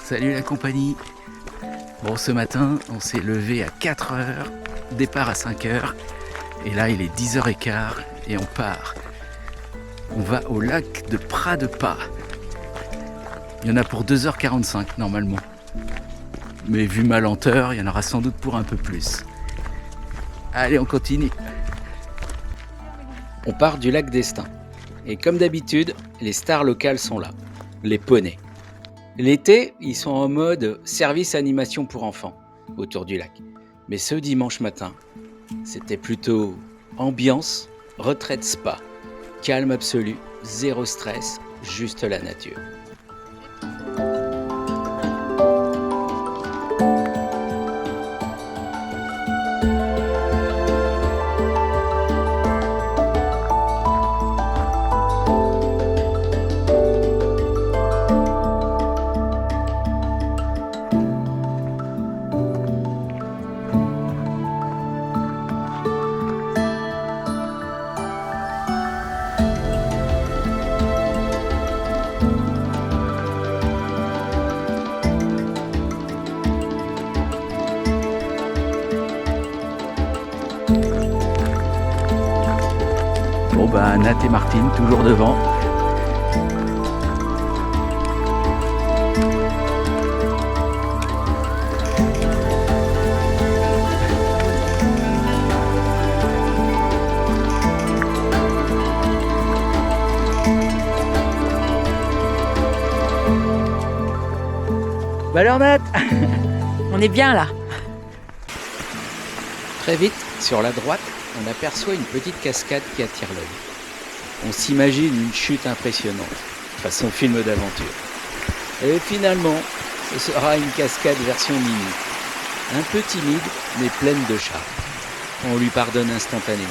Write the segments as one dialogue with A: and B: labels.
A: Salut la compagnie. Bon, ce matin, on s'est levé à 4 heures, départ à 5 heures, et là il est 10h15 et on part. On va au lac de Prat-de-Pas. Il y en a pour 2h45 normalement. Mais vu ma lenteur, il y en aura sans doute pour un peu plus. Allez, on continue. On part du lac d'Estaing. Et comme d'habitude, les stars locales sont là, les poneys. L'été, ils sont en mode service animation pour enfants autour du lac. Mais ce dimanche matin, c'était plutôt ambiance, retraite spa. Calme absolu, zéro stress, juste la nature. Bon bah Nat et Martine toujours devant. Bah alors Nat,
B: On est bien là.
A: très vite, sur la droite, on aperçoit une petite cascade qui attire l'œil. On s'imagine une chute impressionnante, façon film d'aventure. Et finalement, ce sera une cascade version mini. Un peu timide, mais pleine de charme. On lui pardonne instantanément.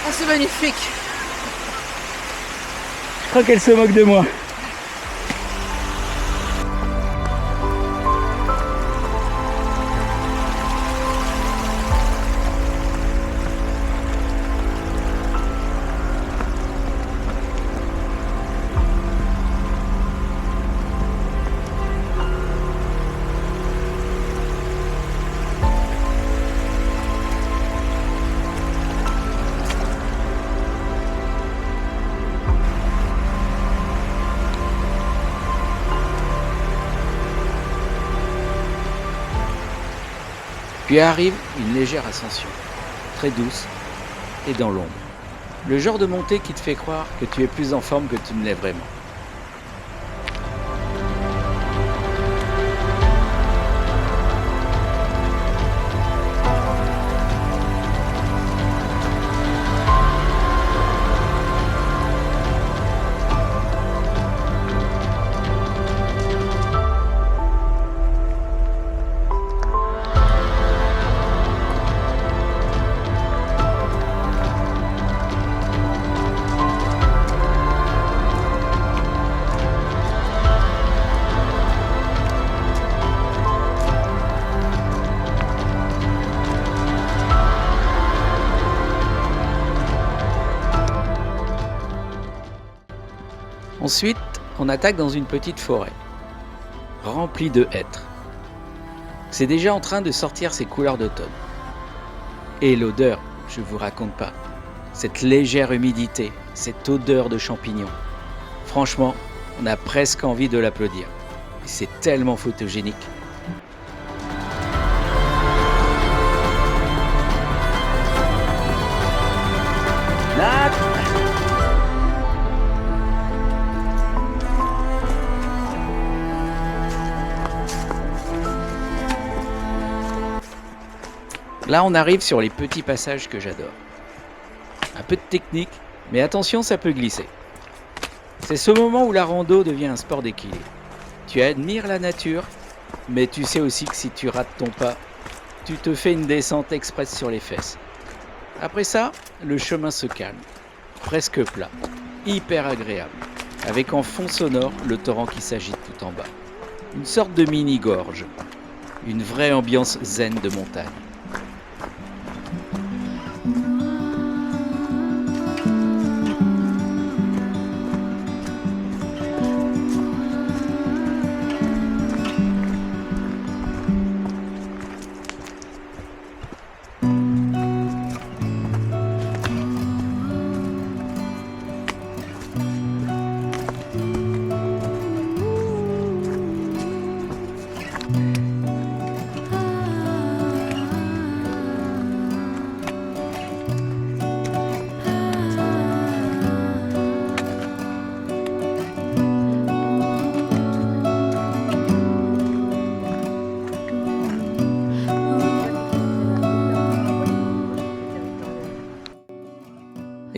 B: Ah, c'est magnifique.
A: Je crois qu'elle se moque de moi. Puis arrive une légère ascension, très douce et dans l'ombre. Le genre de montée qui te fait croire que tu es plus en forme que tu ne l'es vraiment. Ensuite, on attaque dans une petite forêt, remplie de hêtres. C'est déjà en train de sortir ses couleurs d'automne. Et l'odeur, je vous raconte pas. Cette légère humidité, cette odeur de champignons. Franchement, on a presque envie de l'applaudir. Et c'est tellement photogénique. Nat! Là, on arrive sur les petits passages que j'adore. Un peu de technique, mais attention, ça peut glisser. C'est ce moment où la rando devient un sport d'équilibre. Tu admires la nature, mais tu sais aussi que si tu rates ton pas, tu te fais une descente express sur les fesses. Après ça, le chemin se calme, presque plat, hyper agréable. avec en fond sonore le torrent qui s'agite tout en bas. Une sorte de mini-gorge, une vraie ambiance zen de montagne.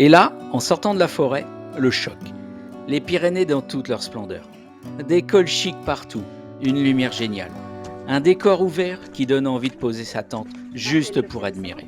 A: Et là, en sortant de la forêt, le choc. Les Pyrénées dans toute leur splendeur. Des cols chics partout, une lumière géniale. Un décor ouvert qui donne envie de poser sa tente juste pour admirer.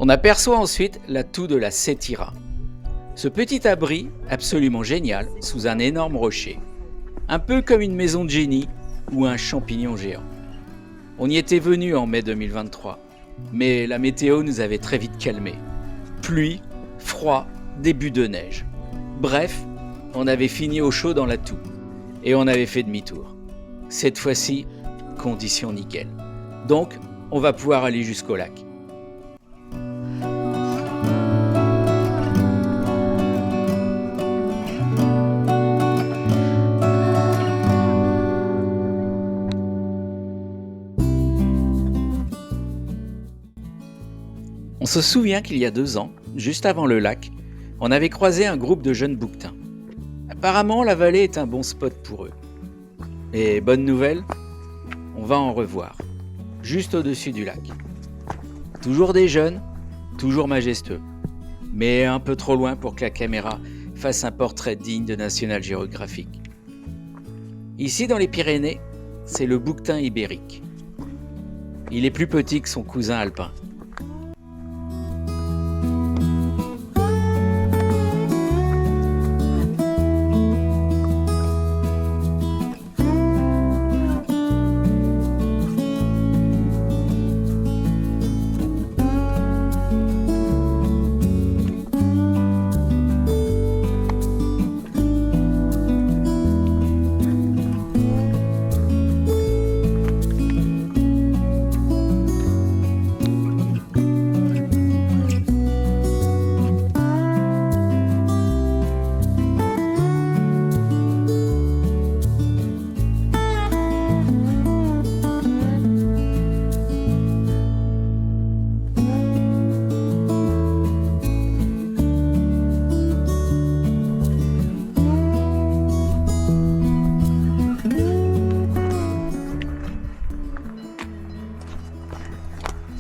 A: On aperçoit ensuite la toue de la Sétira. Ce petit abri, absolument génial, sous un énorme rocher. Un peu comme une maison de génie ou un champignon géant. On y était venu en mai 2023, mais la météo nous avait très vite calmés. Pluie, froid, début de neige. Bref, on avait fini au chaud dans la toue et on avait fait demi-tour. Cette fois-ci, condition nickel. Donc, on va pouvoir aller jusqu'au lac. On se souvient qu'il y a 2 ans, juste avant le lac, on avait croisé un groupe de jeunes bouquetins. Apparemment, la vallée est un bon spot pour eux. Et bonne nouvelle, on va en revoir, juste au-dessus du lac. Toujours des jeunes, toujours majestueux, mais un peu trop loin pour que la caméra fasse un portrait digne de National Geographic. Ici, dans les Pyrénées, c'est le bouquetin ibérique. Il est plus petit que son cousin alpin.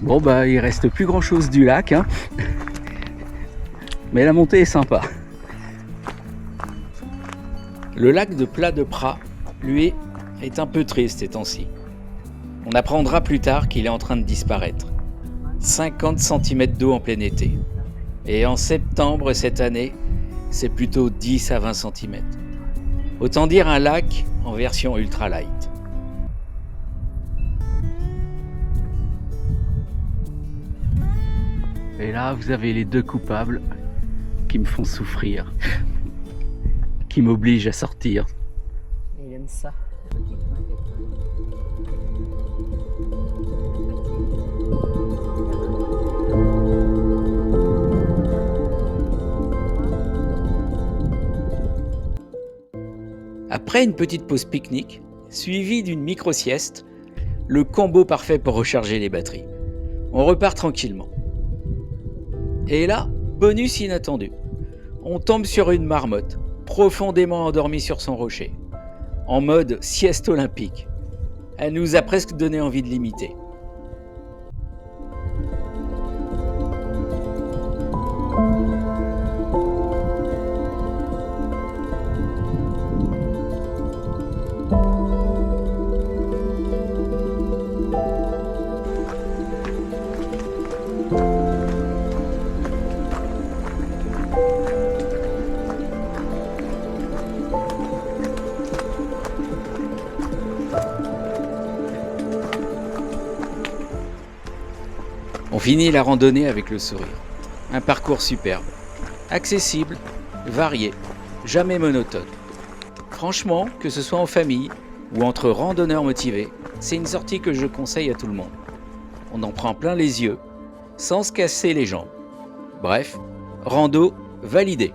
A: Bon bah il reste plus grand chose du lac, hein. Mais la montée est sympa. Le lac de Pla-de-Prat, lui, est un peu triste ces temps-ci. On apprendra plus tard qu'il est en train de disparaître. 50 cm d'eau en plein été. Et en septembre cette année, c'est plutôt 10 à 20 cm. Autant dire un lac en version ultralight. Et là, vous avez les 2 coupables qui me font souffrir, qui m'obligent à sortir.
B: Il aime ça.
A: Après une petite pause pique-nique, suivie d'une micro-sieste, le combo parfait pour recharger les batteries. On repart tranquillement. Et là, bonus inattendu, on tombe sur une marmotte, profondément endormie sur son rocher, en mode sieste olympique. Elle nous a presque donné envie de l'imiter. On finit la randonnée avec le sourire. Un parcours superbe, accessible, varié, jamais monotone. Franchement, que ce soit en famille ou entre randonneurs motivés, c'est une sortie que je conseille à tout le monde. On en prend plein les yeux, sans se casser les jambes. Bref, rando validé.